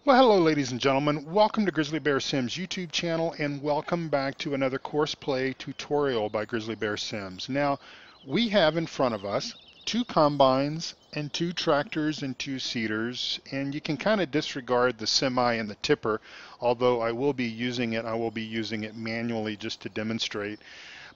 Well, hello, ladies and gentlemen. Welcome to GrizzlyBearSims YouTube channel, and welcome back to another Courseplay tutorial by GrizzlyBearSims. Now, we have in front of us two combines and two tractors and two seeders, and you can kind of disregard the semi and the tipper, although I will be using it manually just to demonstrate.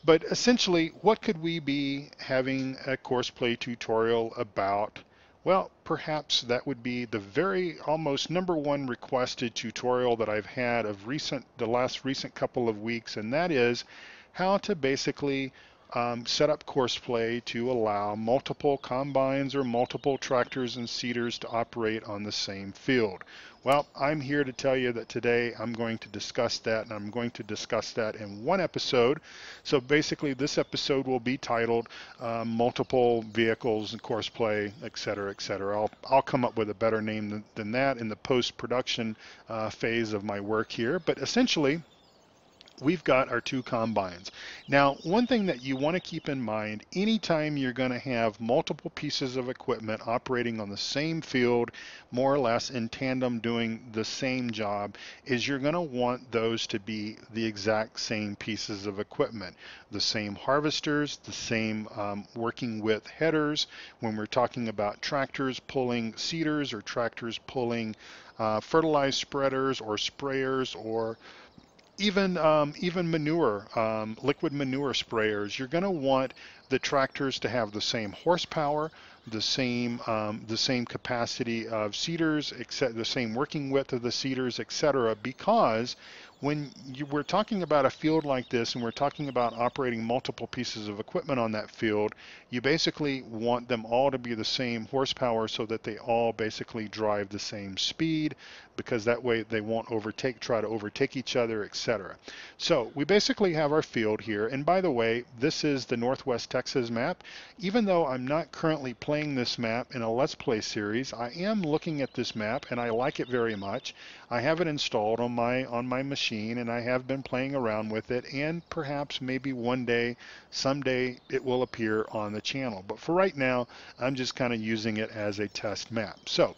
But essentially, what could we be having a Courseplay tutorial about? Well, perhaps that would be the very almost number one requested tutorial that I've had of the last recent couple of weeks, and that is how to basically set up Courseplay to allow multiple combines or multiple tractors and seeders to operate on the same field. Well, I'm here to tell you that today I'm going to discuss that, and I'm going to discuss that in one episode. So basically this episode will be titled multiple vehicles and Courseplay, etc., etc. I'll come up with a better name than that in the post-production phase of my work here, but essentially we've got our two combines. Now, one thing that you want to keep in mind, anytime you're going to have multiple pieces of equipment operating on the same field, more or less in tandem doing the same job, is you're going to want those to be the exact same pieces of equipment. The same harvesters, the same working with headers. When we're talking about tractors pulling seeders or tractors pulling fertilized spreaders or sprayers, or even manure, liquid manure sprayers, you're going to want the tractors to have the same horsepower, the same capacity of seeders, except the same working width of the seeders, etc. Because when we're talking about a field like this and we're talking about operating multiple pieces of equipment on that field, you basically want them all to be the same horsepower so that they all basically drive the same speed, because that way they won't try to overtake each other, etc. So we basically have our field here, and by the way, this is the Northwest Texas map. Even though I'm not currently playing this map in a Let's Play series, I am looking at this map and I like it very much. I have it installed on my machine, and I have been playing around with it, and perhaps maybe one day, someday, it will appear on the channel. But for right now, I'm just kind of using it as a test map. So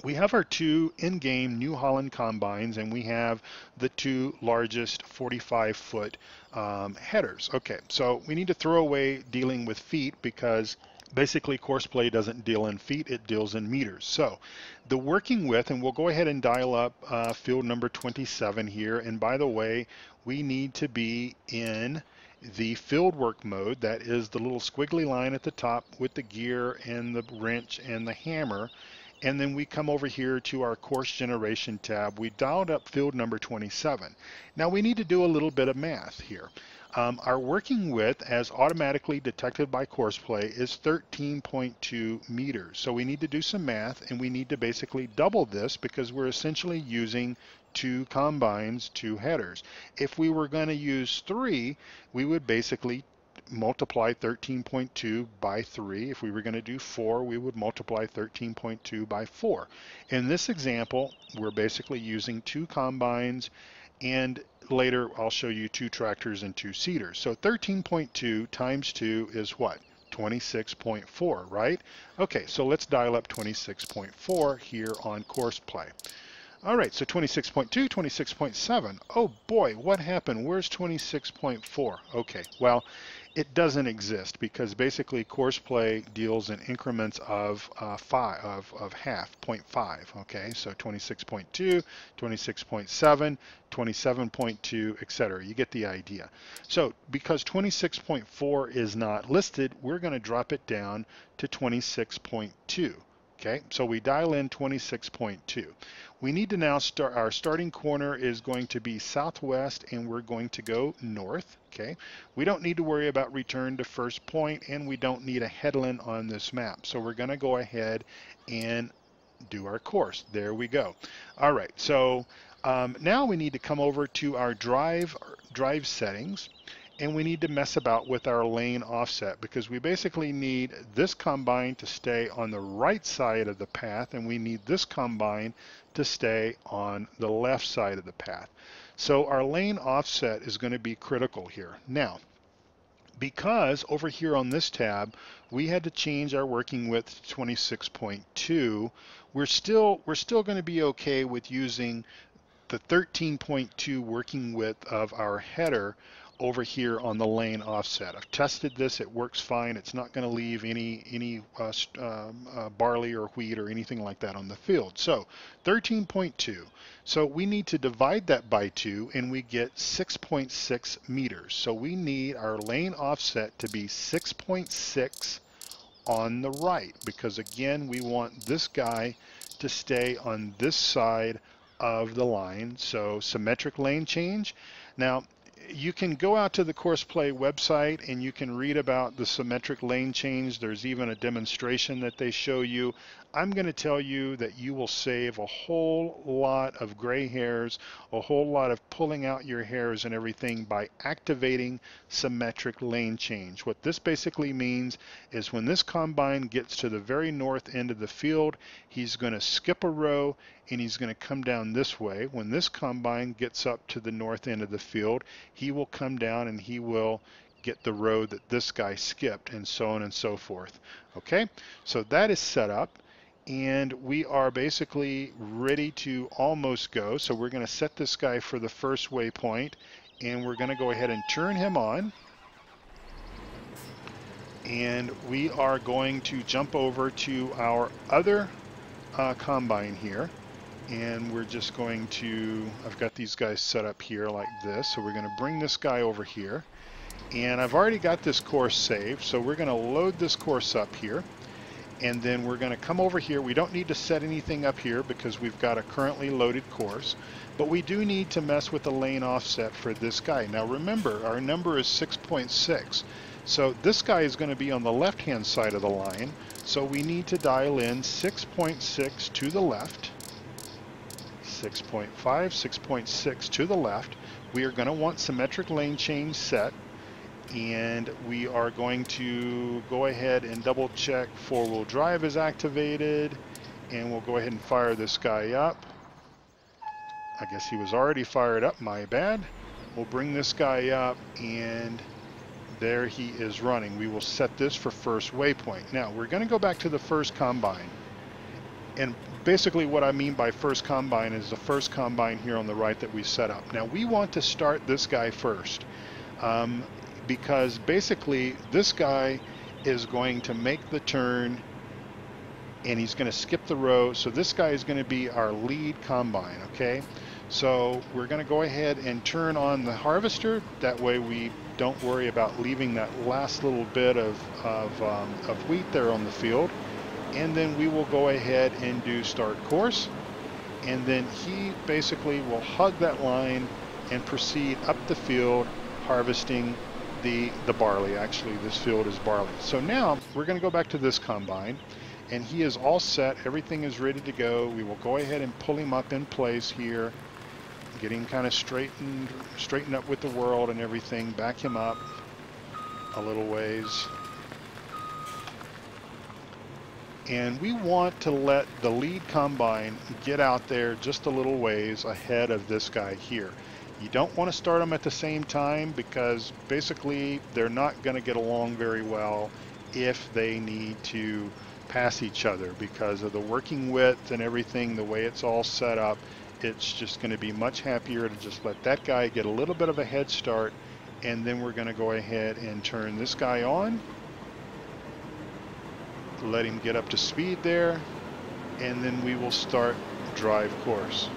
we have our two in-game New Holland combines, and we have the two largest 45-foot headers. Okay, so we need to throw away dealing with feet, because basically Courseplay doesn't deal in feet, it deals in meters. So the working width, and we'll go ahead and dial up field number 27 here, and by the way, we need to be in the fieldwork mode. That is the little squiggly line at the top with the gear and the wrench and the hammer. And then we come over here to our course generation tab. We dialed up field number 27. Now we need to do a little bit of math here. Our working width, as automatically detected by Courseplay, is 13.2 meters. So we need to do some math, and we need to basically double this, because we're essentially using two combines, two headers. If we were going to use three, we would basically multiply 13.2 by 3. If we were going to do 4, we would multiply 13.2 by 4. In this example, we're basically using two combines, and later I'll show you two tractors and two seeders. So 13.2 times 2 is what? 26.4, right? Okay, so let's dial up 26.4 here on Courseplay. All right, so 26.2, 26.7. Oh boy, what happened? Where's 26.4? Okay, well, it doesn't exist, because basically Courseplay deals in increments of half, 0.5. Okay, so 26.2, 26.7, 27.2, etc. You get the idea. So because 26.4 is not listed, we're going to drop it down to 26.2. Okay, so we dial in 26.2. We need to now start, our starting corner is going to be southwest, and we're going to go north. Okay, we don't need to worry about return to first point, and we don't need a headland on this map. So we're going to go ahead and do our course. There we go. All right, so now we need to come over to our drive settings, and we need to mess about with our lane offset, because we basically need this combine to stay on the right side of the path, and we need this combine to stay on the left side of the path. So our lane offset is going to be critical here. Now, because over here on this tab, we had to change our working width to 26.2. We're still going to be okay with using the 13.2 working width of our header over here on the lane offset. I've tested this, it works fine. It's not going to leave any barley or wheat or anything like that on the field. So 13.2. So we need to divide that by 2 and we get 6.6 meters. So we need our lane offset to be 6.6 on the right, because again, we want this guy to stay on this side of the line. So symmetric lane change. Now you can go out to the Courseplay website and you can read about the symmetric lane change. There's even a demonstration that they show you. I'm going to tell you that you will save a whole lot of gray hairs, a whole lot of pulling out your hairs and everything by activating symmetric lane change. What this basically means is when this combine gets to the very north end of the field, he's going to skip a row and he's going to come down this way. When this combine gets up to the north end of the field, he will come down and he will get the row that this guy skipped, and so on and so forth. Okay, so that is set up and we are basically ready to almost go. So we're going to set this guy for the first waypoint and we're going to go ahead and turn him on. And we are going to jump over to our other combine here. And we're just going to, I've got these guys set up here like this. So we're going to bring this guy over here. And I've already got this course saved. So we're going to load this course up here. And then we're going to come over here. We don't need to set anything up here because we've got a currently loaded course. But we do need to mess with the lane offset for this guy. Now remember, our number is 6.6. So this guy is going to be on the left-hand side of the line. So we need to dial in 6.6 to the left. 6.5, 6.6 to the left. We are going to want symmetric lane change set, and we are going to go ahead and double check four-wheel drive is activated, and we'll go ahead and fire this guy up. I guess he was already fired up, my bad. We'll bring this guy up, and there he is running. We will set this for first waypoint. Now we're going to go back to the first combine. And basically what I mean by first combine is the first combine here on the right that we set up. Now we want to start this guy first because basically this guy is going to make the turn and he's going to skip the row. So this guy is going to be our lead combine, okay? So we're going to go ahead and turn on the harvester. That way we don't worry about leaving that last little bit of wheat there on the field. And then we will go ahead and do start course, and then he basically will hug that line and proceed up the field harvesting the barley. Actually, this field is barley. So now we're going to go back to this combine, and he is all set. Everything is ready to go. We will go ahead and pull him up in place here, get him kind of straightened up with the world and everything, back him up a little ways. And we want to let the lead combine get out there just a little ways ahead of this guy here. You don't want to start them at the same time because basically they're not going to get along very well if they need to pass each other because of the working width and everything, the way it's all set up. It's just going to be much happier to just let that guy get a little bit of a head start, and then we're going to go ahead and turn this guy on. Let him get up to speed there, and then we will start drive course.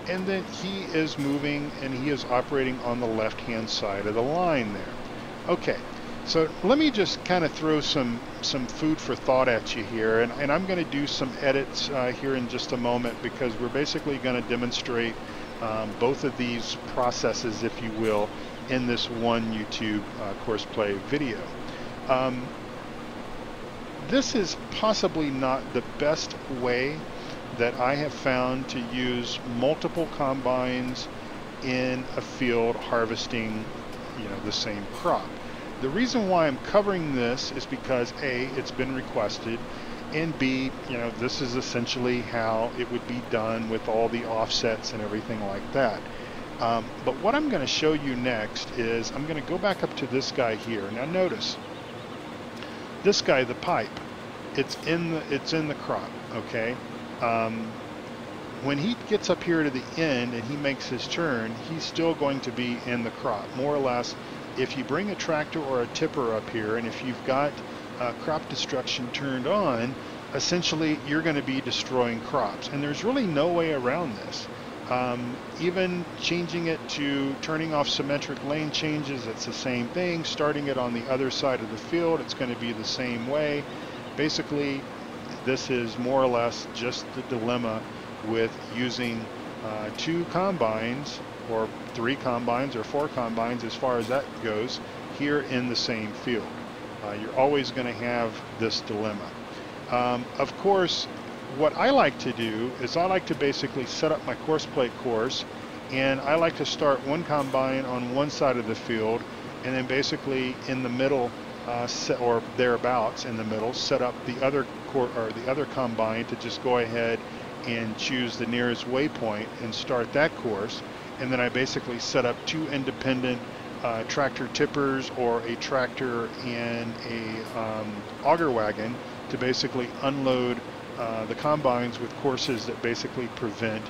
And then he is moving and he is operating on the left hand side of the line there. Okay, so let me just kind of throw some food for thought at you here, and I'm going to do some edits here in just a moment because we're basically going to demonstrate both of these processes, if you will, in this one YouTube Courseplay video. This is possibly not the best way that I have found to use multiple combines in a field harvesting, the same crop. The reason why I'm covering this is because A, it's been requested, and B, this is essentially how it would be done with all the offsets and everything like that. But what I'm going to show you next is I'm going to go back up to this guy here. Now notice, this guy, the pipe, it's in the crop, okay? When he gets up here to the end and he makes his turn, he's still going to be in the crop, more or less. If you bring a tractor or a tipper up here, and if you've got crop destruction turned on, essentially you're going to be destroying crops. And there's really no way around this. Even changing it to turning off symmetric lane changes, it's the same thing. Starting it on the other side of the field, it's going to be the same way. Basically, this is more or less just the dilemma with using 2 combines or 3 combines or 4 combines, as far as that goes, here in the same field. You're always going to have this dilemma. Of course, what I like to do is I like to basically set up my Courseplay course, and I like to start one combine on one side of the field, and then basically in the middle, or thereabouts in the middle, set up the other combine to just go ahead and choose the nearest waypoint and start that course. And then I basically set up 2 independent tractor tippers or a tractor and a auger wagon to basically unload the combines with courses that basically prevent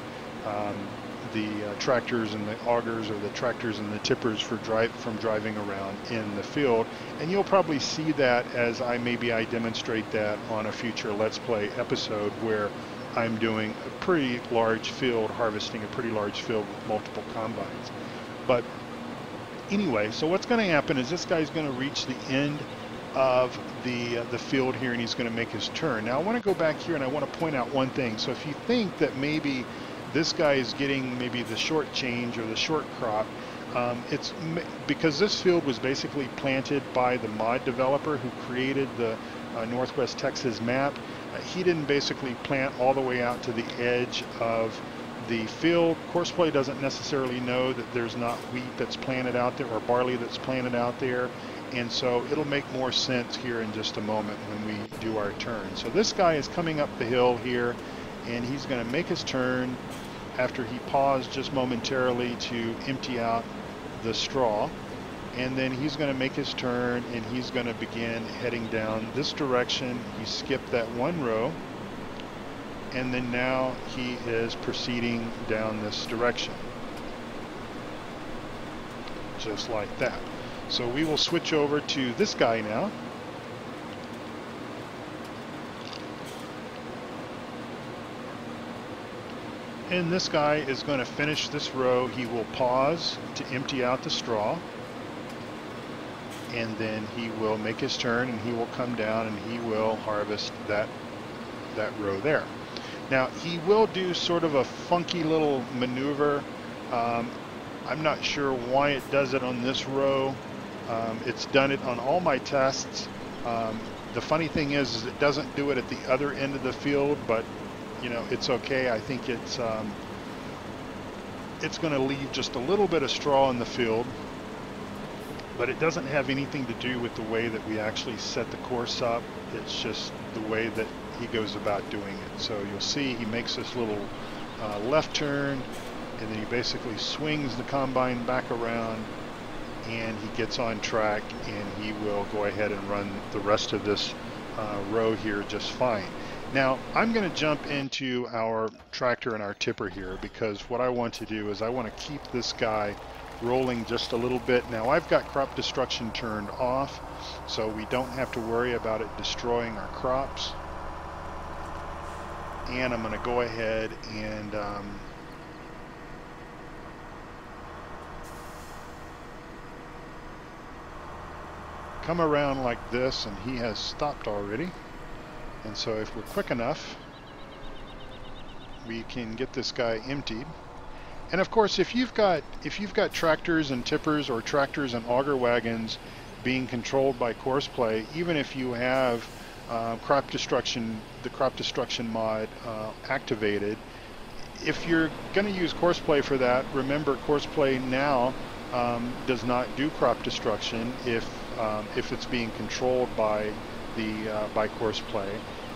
the tractors and the augers, or the tractors and the tippers from driving around in the field. And you'll probably see that as I demonstrate that on a future Let's Play episode, where I'm doing a pretty large field, harvesting a pretty large field with multiple combines. But anyway, so what's going to happen is this guy's going to reach the end of the field here, and he's going to make his turn. Now I want to go back here and I want to point out one thing. So if you think that maybe this guy is getting maybe the short change or the short crop, it's because this field was basically planted by the mod developer who created the Northwest Texas map. He didn't basically plant all the way out to the edge of the field. Courseplay doesn't necessarily know that there's not wheat that's planted out there or barley that's planted out there, and so it'll make more sense here in just a moment when we do our turn. So this guy is coming up the hill here, and he's going to make his turn after he paused just momentarily to empty out the straw. And then he's going to make his turn, and he's going to begin heading down this direction. He skipped that 1 row, and then now he is proceeding down this direction, just like that. So we will switch over to this guy now. And this guy is going to finish this row. He will pause to empty out the straw, and then he will make his turn, and he will come down and he will harvest that row there. Now he will do sort of a funky little maneuver. I'm not sure why it does it on this row. It's done it on all my tests. The funny thing is it doesn't do it at the other end of the field, but you know, it's okay. I think it's going to leave just a little bit of straw in the field, but it doesn't have anything to do with the way that we actually set the course up. It's just the way that he goes about doing it. So you'll see he makes this little left turn, and then he basically swings the combine back around, and he gets on track, and he will go ahead and run the rest of this row here just fine. Now I'm going to jump into our tractor and our tipper here, because what I want to do is I want to keep this guy rolling just a little bit. Now I've got crop destruction turned off, so we don't have to worry about it destroying our crops. And I'm going to go ahead and come around like this, and he has stopped already. And so if we're quick enough, we can get this guy emptied. And of course, if you've got tractors and tippers or tractors and auger wagons being controlled by Courseplay, even if you have the crop destruction mod activated, if you're going to use Courseplay for that, remember Courseplay now does not do crop destruction if it's being controlled by Courseplay.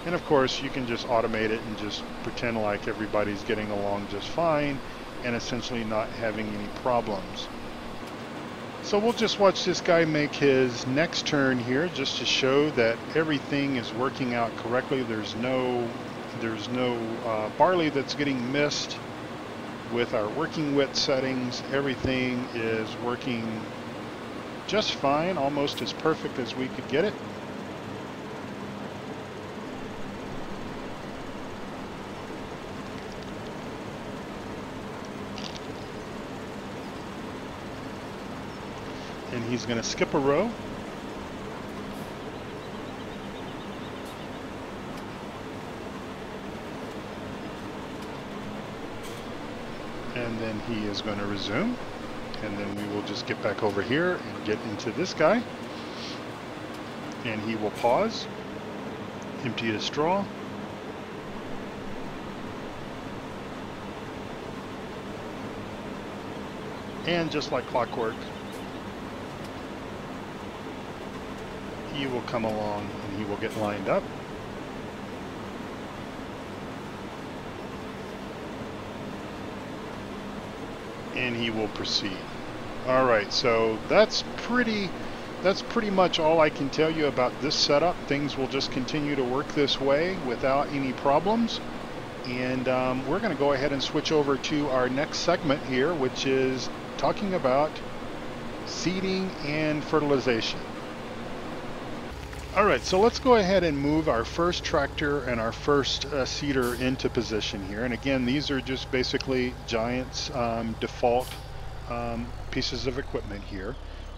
And of course, you can just automate it and just pretend like everybody's getting along just fine, and essentially not having any problems. So we'll just watch this guy make his next turn here just to show that everything is working out correctly. There's no barley that's getting missed with our working width settings. Everything is working just fine, almost as perfect as we could get it. And he's going to skip a row. And then he is going to resume. And then we will just get back over here and get into this guy. And he will pause, empty his straw. And just like clockwork, he will come along and he will get lined up. And he will proceed. All right, so that's pretty much all I can tell you about this setup. Things will just continue to work this way without any problems. And we're going to go ahead and switch over to our next segment here, which is talking about seeding and fertilization. All right, so let's go ahead and move our first tractor and our first seeder into position here. And again, these are just basically Giant's default pieces of equipment here.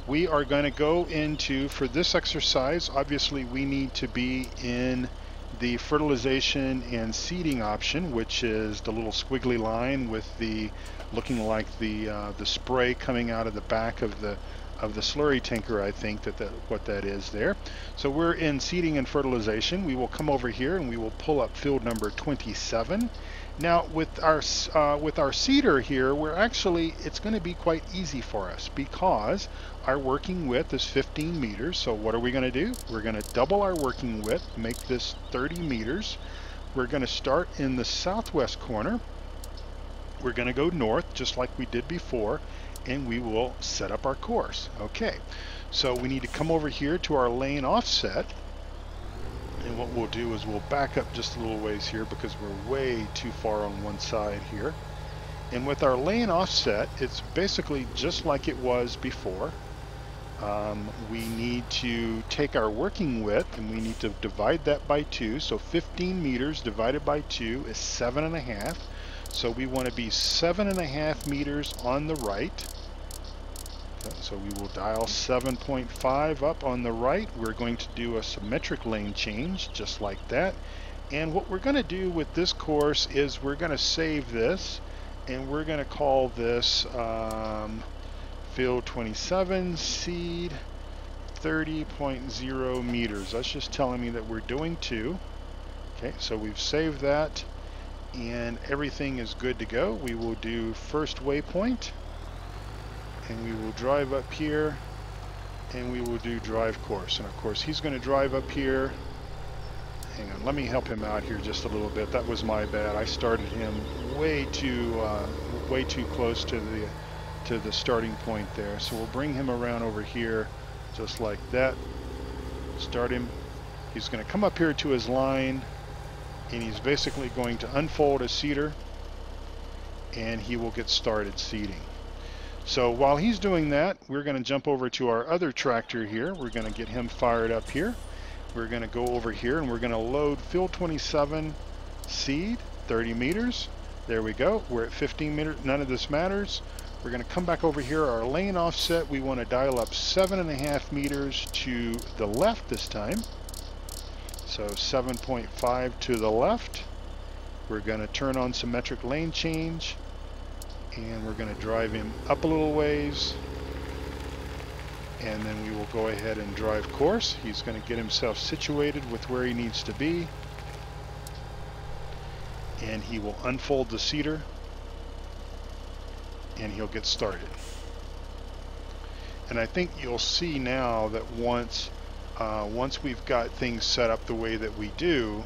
We are going to go into, for this exercise, obviously we need to be in the fertilization and seeding option, which is the little squiggly line with the looking like the spray coming out of the back of the slurry tanker. I think what that is there. So we're in seeding and fertilization. We will come over here and we will pull up field number 27. Now with our seeder here, it's going to be quite easy for us because our working width is 15 meters. So what are we going to do? We're going to double our working width, make this 30 meters. We're going to start in the southwest corner. We're going to go north just like we did before, and we will set up our course. Okay, so we need to come over here to our lane offset, and what we'll do is we'll back up just a little ways here because we're way too far on one side here. And with our lane offset, it's basically just like it was before. We need to take our working width and we need to divide that by 2. So 15 meters divided by 2 is 7.5. So we want to be 7.5 meters on the right. So we will dial 7.5 up on the right. We're going to do a symmetric lane change just like that. And what we're going to do with this course is we're going to save this and we're going to call this field 27 seed 30.0 meters. That's just telling me that we're doing 2. Okay, so we've saved that and everything is good to go. We will do first waypoint and we will drive up here and we will do drive course. And of course he's going to drive up here. Hang on, let me help him out here just a little bit. That was my bad. I started him way too close to the starting point there. So we'll bring him around over here just like that. Start him. He's going to come up here to his line and he's basically going to unfold a seeder and he will get started seeding. So while he's doing that, we're going to jump over to our other tractor here. We're going to get him fired up here. We're going to go over here and we're going to load field 27 seed 30 meters. There we go. We're at 15 meters. None of this matters. We're going to come back over here. Our lane offset, we want to dial up 7.5 meters to the left this time. So 7.5 to the left. We're going to turn on symmetric lane change and we're going to drive him up a little ways. And then we will go ahead and drive course. He's going to get himself situated with where he needs to be. And he will unfold the seeder. And he'll get started. And I think you'll see now that once we've got things set up the way that we do,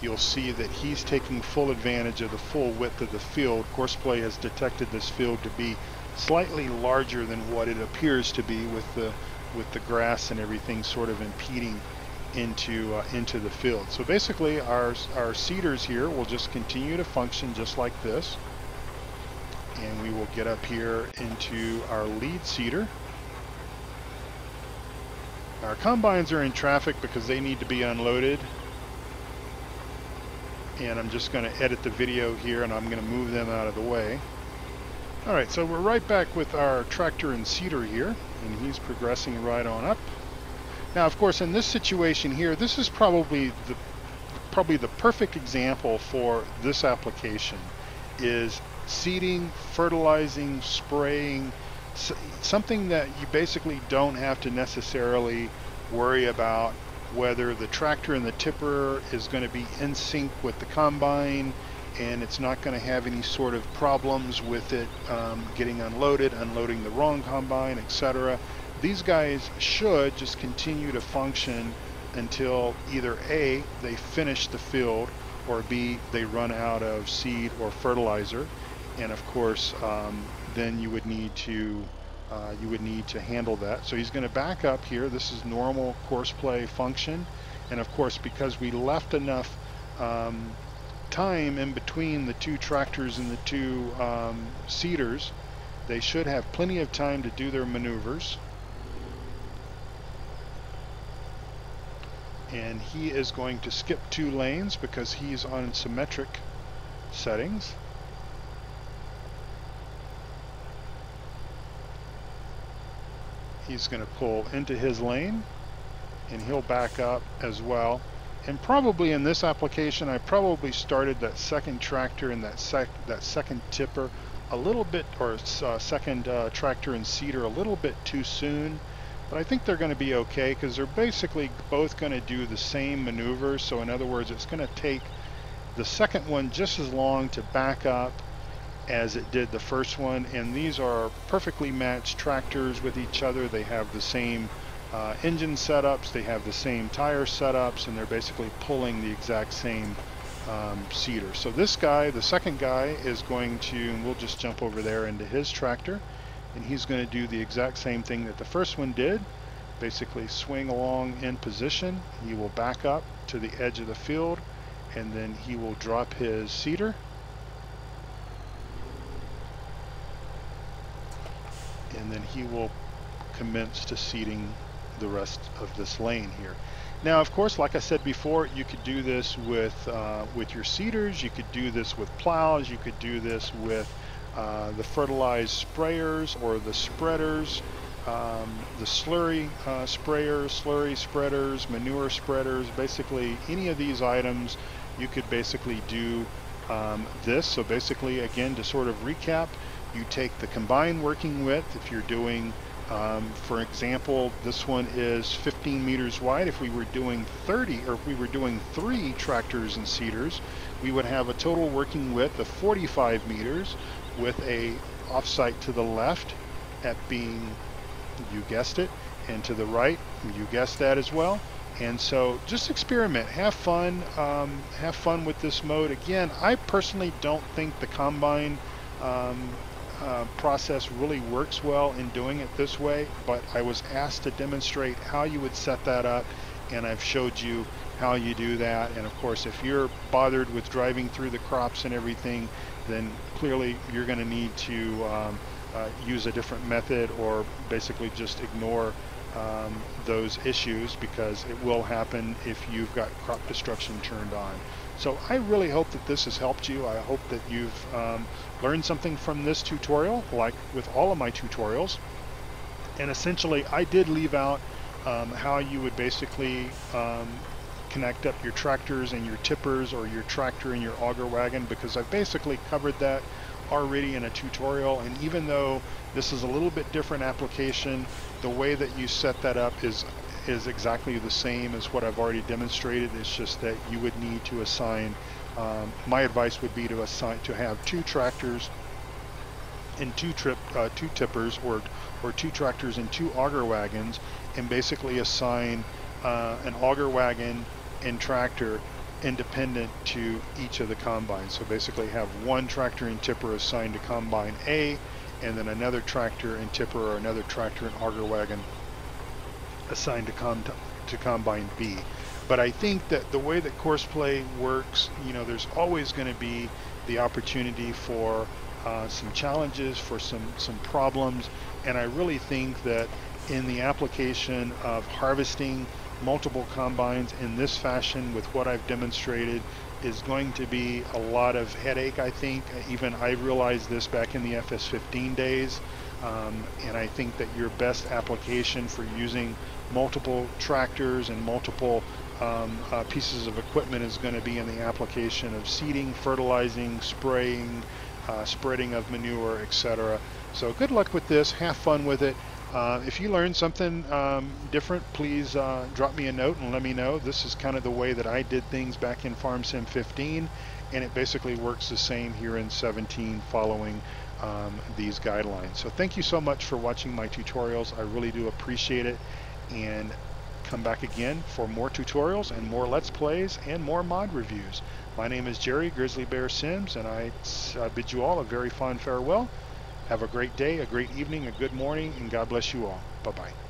you'll see that he's taking full advantage of the full width of the field. Courseplay has detected this field to be slightly larger than what it appears to be, with the grass and everything sort of impeding into the field. So basically our seeders here will just continue to function just like this, and we will get up here into our lead seeder. Our combines are in traffic because they need to be unloaded, and I'm just going to edit the video here, and I'm going to move them out of the way. Alright, so we're right back with our tractor and seeder here, and he's progressing right on up. Now, of course, in this situation here, this is probably the perfect example for this application, is seeding, fertilizing, spraying, something that you basically don't have to necessarily worry about whether the tractor and the tipper is going to be in sync with the combine, and it's not going to have any sort of problems with it getting unloading the wrong combine, etc. These guys should just continue to function until either A, they finish the field, or B, they run out of seed or fertilizer. And of course, then you would need to handle that. So he's going to back up here. This is normal Courseplay function, and of course, because we left enough time in between the two tractors and the two seeders, they should have plenty of time to do their maneuvers. And he is going to skip 2 lanes because he's on symmetric settings. He's going to pull into his lane, and he'll back up as well. And probably in this application, I probably started that second tractor and that second tipper a little bit, or second tractor and seeder a little bit too soon. But I think they're going to be okay, because they're basically both going to do the same maneuvers. So in other words, it's going to take the second one just as long to back up as it did the first one. And these are perfectly matched tractors with each other. They have the same engine setups, they have the same tire setups, and they're basically pulling the exact same seeder. So this guy, the second guy, is going to, and we'll just jump over there into his tractor, and he's going to do the exact same thing that the first one did. Basically swing along in position. He will back up to the edge of the field, and then he will drop his seeder, and then he will commence to seeding the rest of this lane here. Now, of course, like I said before, you could do this with your seeders, you could do this with plows, you could do this with the fertilized sprayers or the spreaders, the slurry sprayers, slurry spreaders, manure spreaders. Basically, any of these items, you could basically do this. So basically, again, to sort of recap, you take the combined working width. If you're doing, for example, this one is 15 meters wide. If we were doing 30, or if we were doing 3 tractors and seeders, we would have a total working width of 45 meters with a offsite to the left at being, you guessed it, and to the right, you guessed that as well. And so just experiment, have fun with this mode. Again, I personally don't think the combine process really works well in doing it this way, but I was asked to demonstrate how you would set that up, and I've showed you how you do that. And of course, if you're bothered with driving through the crops and everything, then clearly you're going to need to use a different method, or basically just ignore those issues, because it will happen if you've got crop destruction turned on. So I really hope that this has helped you. I hope that you've learned something from this tutorial, like with all of my tutorials. And essentially, I did leave out how you would basically connect up your tractors and your tippers, or your tractor and your auger wagon, because I've basically covered that already in a tutorial. And even though this is a little bit different application, the way that you set that up is exactly the same as what I've already demonstrated. It's just that you would need to assign, my advice would be to have 2 tractors and 2 tippers, or 2 tractors and 2 auger wagons, and basically assign an auger wagon and tractor independent to each of the combines. So basically have one tractor and tipper assigned to combine A, and then another tractor and tipper or another tractor and auger wagon assigned to combine B. But I think that the way that Courseplay works, you know, there's always going to be the opportunity for some challenges, for some problems, and I really think that in the application of harvesting multiple combines in this fashion with what I've demonstrated is going to be a lot of headache. I think even I realized this back in the FS15 days, and I think that your best application for using multiple tractors and multiple pieces of equipment is going to be in the application of seeding, fertilizing, spraying, spreading of manure, etc. So good luck with this, have fun with it. If you learned something different, please drop me a note and let me know. This is kind of the way that I did things back in Farm Sim 15, and it basically works the same here in 17 following these guidelines. So thank you so much for watching my tutorials. I really do appreciate it, and come back again for more tutorials and more Let's Plays and more mod reviews. My name is Jerry, GrizzlyBearSims, and I bid you all a very fond farewell. Have a great day, a great evening, a good morning, and God bless you all. Bye-bye.